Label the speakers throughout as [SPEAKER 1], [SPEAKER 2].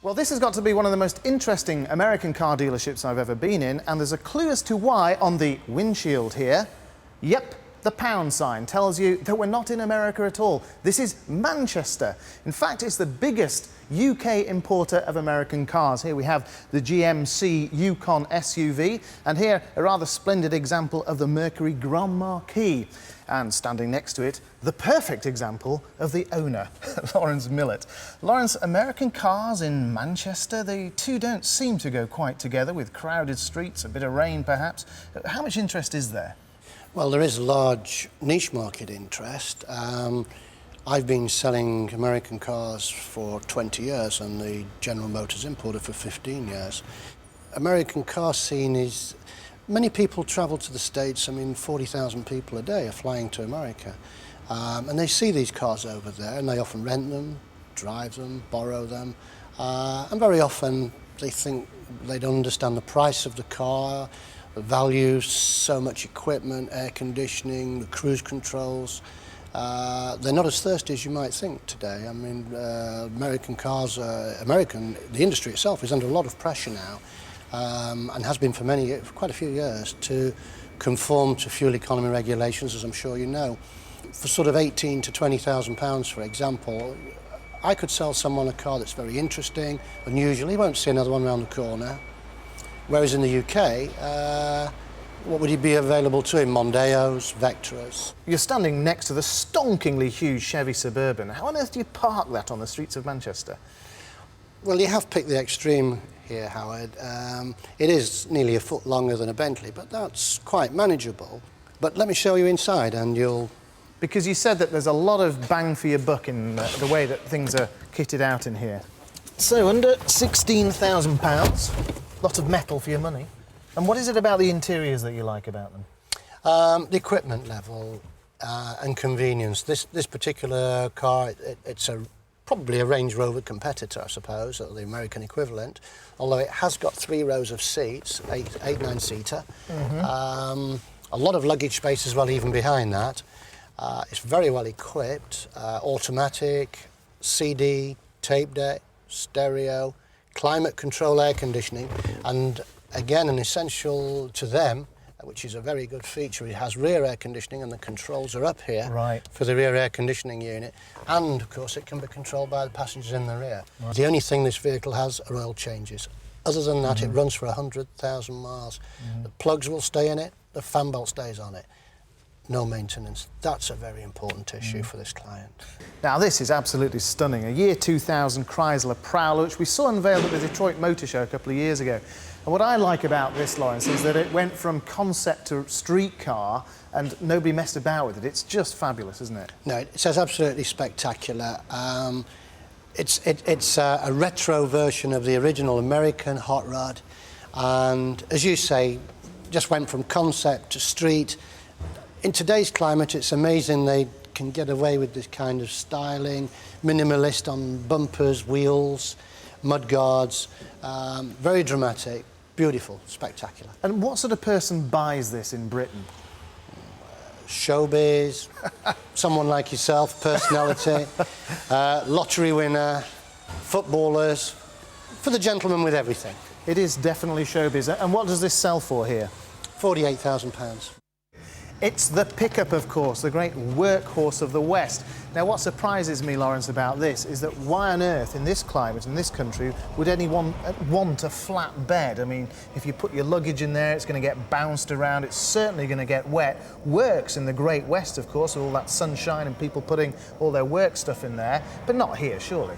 [SPEAKER 1] Well, this has got to be one of the most interesting American car dealerships I've ever been in, and there's a clue as to why on the windshield here. Yep, the pound sign tells you that we're not in America at all. This is Manchester. In fact, it's the biggest UK importer of American cars. Here we have the GMC Yukon SUV, and here a rather splendid example of the Mercury Grand Marquis. And standing next to it, the perfect example of the owner, Laurence Millett. Laurence, American cars in Manchester, the two don't seem to go quite together, with crowded streets, a bit of rain perhaps. How much interest is there?
[SPEAKER 2] Well, there is a large niche market interest. I've been selling American cars for 20 years and the General Motors importer for 15 years. American car scene is... Many people travel to the States. I mean, 40,000 people a day are flying to America. And they see these cars over there and they often rent them, drive them, borrow them. And very often they think they don't understand the price of the car, the value, so much equipment, air conditioning, the cruise controls. They're not as thirsty as you might think today. I mean, American cars, the industry itself is under a lot of pressure now. And has been for quite a few years, to conform to fuel economy regulations, as I'm sure you know. For sort of 18 to 20,000 pounds, for example, I could sell someone a car that's very interesting, unusual. He won't see another one around the corner. Whereas in the UK, what would he be available to him? Mondeos, Vectras.
[SPEAKER 1] You're standing next to the stonkingly huge Chevy Suburban. How on earth do you park that on the streets of Manchester?
[SPEAKER 2] Well, you have picked the extreme here, Howard. It is nearly a foot longer than a Bentley, but that's quite manageable. But let me show you inside and you'll...
[SPEAKER 1] Because you said that there's a lot of bang for your buck in the way that things are kitted out in here. So, under £16,000, lot of metal for your money. And what is it about the interiors that you like about them?
[SPEAKER 2] The equipment level and convenience. This particular car, it's probably a Range Rover competitor, I suppose, or the American equivalent, although it has got 3 rows of seats, 9-seater. A lot of luggage space as well, even behind that. It's very well equipped, automatic, CD, tape deck, stereo, climate control, air conditioning, and again, an essential to them, which is a very good feature. It has rear air conditioning and the controls are up here for the rear air conditioning unit. And, of course, it can be controlled by the passengers in the rear. Right. The only thing this vehicle has are oil changes. Other than that, it runs for 100,000 miles. The plugs will stay in it, the fan belt stays on it. No maintenance. That's a very important issue for this client.
[SPEAKER 1] Now, this is absolutely stunning. A year 2000 Chrysler Prowler, which we saw unveiled at the Detroit Motor Show a couple of years ago. And what I like about this, Laurence, is that it went from concept to street car and nobody messed about with it. It's just fabulous, isn't it?
[SPEAKER 2] No, it's absolutely spectacular. It's a retro version of the original American hot rod. And as you say, just went from concept to street. In today's climate, it's amazing they can get away with this kind of styling, minimalist on bumpers, wheels, mudguards, very dramatic, beautiful, spectacular.
[SPEAKER 1] And what sort of person buys this in Britain?
[SPEAKER 2] Showbiz, someone like yourself, personality, lottery winner, footballers, for the gentleman with everything.
[SPEAKER 1] It is definitely showbiz. And what does this sell for here?
[SPEAKER 2] £48,000.
[SPEAKER 1] It's the pickup, of course, the great workhorse of the West. Now, what surprises me, Laurence, about this is that why on earth, in this climate, in this country, would anyone want a flat bed? I mean, if you put your luggage in there, it's going to get bounced around, it's certainly going to get wet. Works in the Great West, of course, with all that sunshine and people putting all their work stuff in there, but not here, surely.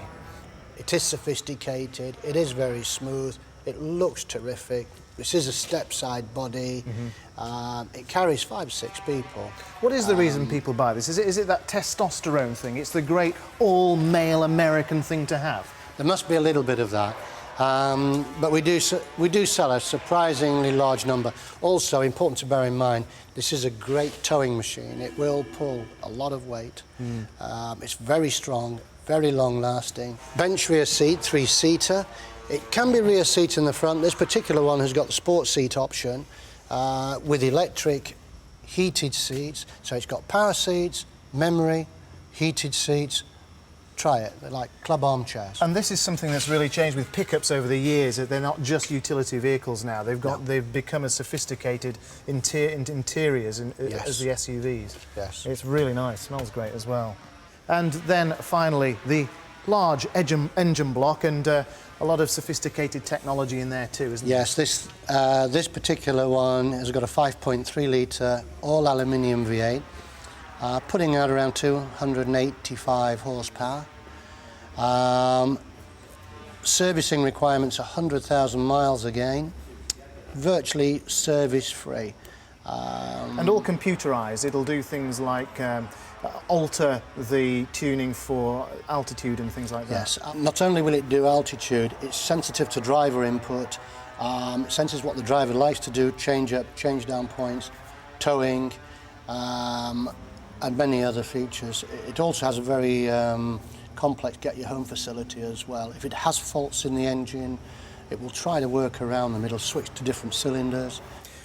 [SPEAKER 2] It is sophisticated, it is very smooth, it looks terrific. This is a step-side body. It carries 5 or 6 people.
[SPEAKER 1] What is the reason people buy this? Is it that testosterone thing? It's the great all-male American thing to have?
[SPEAKER 2] There must be a little bit of that. But we do sell a surprisingly large number. Also, important to bear in mind, this is a great towing machine. It will pull a lot of weight. It's very strong, very long-lasting. Bench rear seat, 3-seater. It can be rear seat in the front. This particular one has got the sports seat option with electric heated seats. So it's got power seats, memory, heated seats, try it. They're like club armchairs.
[SPEAKER 1] And this is something that's really changed with pickups over the years. That they're not just utility vehicles now. They've become as sophisticated interiors as the SUVs.
[SPEAKER 2] Yes.
[SPEAKER 1] It's really nice. Smells great as well. And then finally the large engine block and a lot of sophisticated technology in there too, isn't it?
[SPEAKER 2] Yes, this particular one has got a 5.3 litre all aluminium V8, putting out around 285 horsepower. Servicing requirements 100,000 miles again, virtually service free.
[SPEAKER 1] And all computerised. It'll do things like alter the tuning for altitude and things like that.
[SPEAKER 2] Yes, not only will it do altitude, it's sensitive to driver input. It senses what the driver likes to do, change up, change down points, towing, and many other features. It also has a very complex get you home facility as well. If it has faults in the engine, it will try to work around them. It'll switch to different cylinders.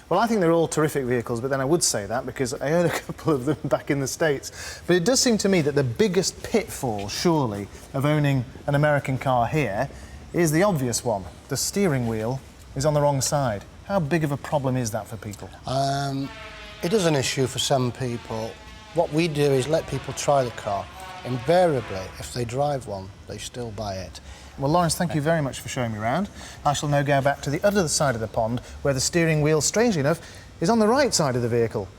[SPEAKER 1] Well, I think they're all terrific vehicles, but then I would say that because I own a couple of them back in the States. But it does seem to me that the biggest pitfall, surely, of owning an American car here is the obvious one. The steering wheel is on the wrong side. How big of a problem is that for people?
[SPEAKER 2] It is an issue for some people. What we do is let people try the car. Invariably, if they drive one, they still buy it.
[SPEAKER 1] Well, Laurence, thank you very much for showing me around. I shall now go back to the other side of the pond where the steering wheel, strangely enough, is on the right side of the vehicle.